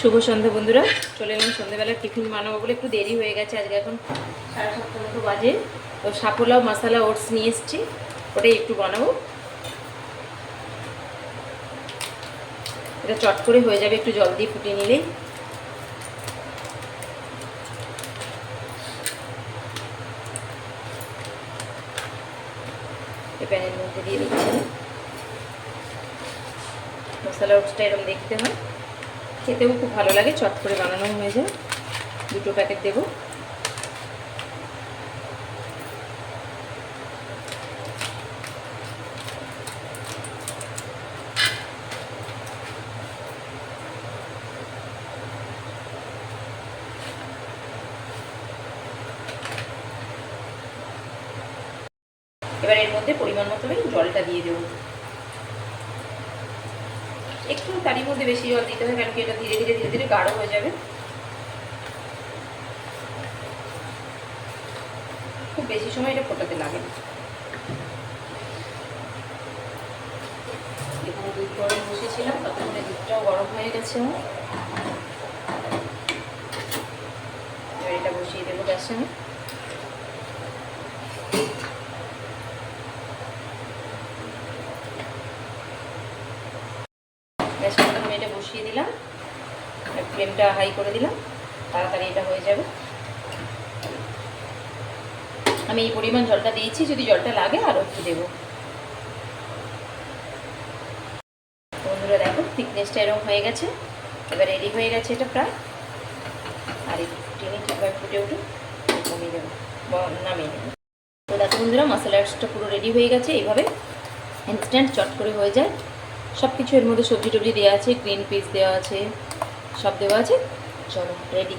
শুভ সন্ধ্যা বন্ধুরা, চলে এলাম সন্ধ্যাবেলা টিফিন বানাবো বলে। একটু দেরি হয়ে গেছে, আজকে এখন 7:30 মতো বাজে। তো সাপোলাও মশলা ওটস নিয়ে এসেছি, ওটাই একটু বানাবো। এটা চট করে হয়ে যাবে, একটু জল দিয়ে ফুটিয়ে নিলেই। এই প্যানের মধ্যে দিয়ে দিচ্ছি। মশলা ওটসটা এরকম দেখতে হয়, খেতেও খুব ভালো লাগে, চট করে বানানো হয়ে যায়। 2 প্যাকেট দেবো। এবার এর মধ্যে পরিমাণ মতো জলটা দিয়ে দেবো। একটু তারই মধ্যে বেশি জল দিতে হয়, কারণ কি এটা ধীরে ধীরে গাঢ় হয়ে যাবে। খুব বেশি সময় এটা ফোটাতে লাগে না। এখানে দুধ গরম বসেছিলাম, ততক্ষণে দুধটাও গরম হয়ে গেছে আমার। এবার এটা বসিয়ে দেবো গ্যাসে। গ্যাসের মধ্যে আমি এটা বসিয়ে দিলাম, ফ্লেমটা হাই করে দিলাম, তাড়াতাড়ি এটা হয়ে যাবে। আমি এই পরিমাণ জলটা দিয়েছি, যদি জলটা লাগে আরও একটু দেবো। বন্ধুরা দেখো, থিকনেসটা এরকম হয়ে গেছে। এবার রেডি হয়ে গেছে এটা প্রায়। আর একটু ফুটিয়ে ঠিকভাবে ফুটে উঠে কমিয়ে দেবো, নামিয়ে দেবো। তো দেখো বন্ধুরা, মশলা ওটসটা পুরো রেডি হয়ে গেছে। এইভাবে ইনস্ট্যান্ট চট করে হয়ে যায়। সব কিছু এর মধ্যে সবজি টবজি দেওয়া আছে, গ্রিন পিস দেওয়া আছে, সব দেওয়া আছে। চলো রেডি।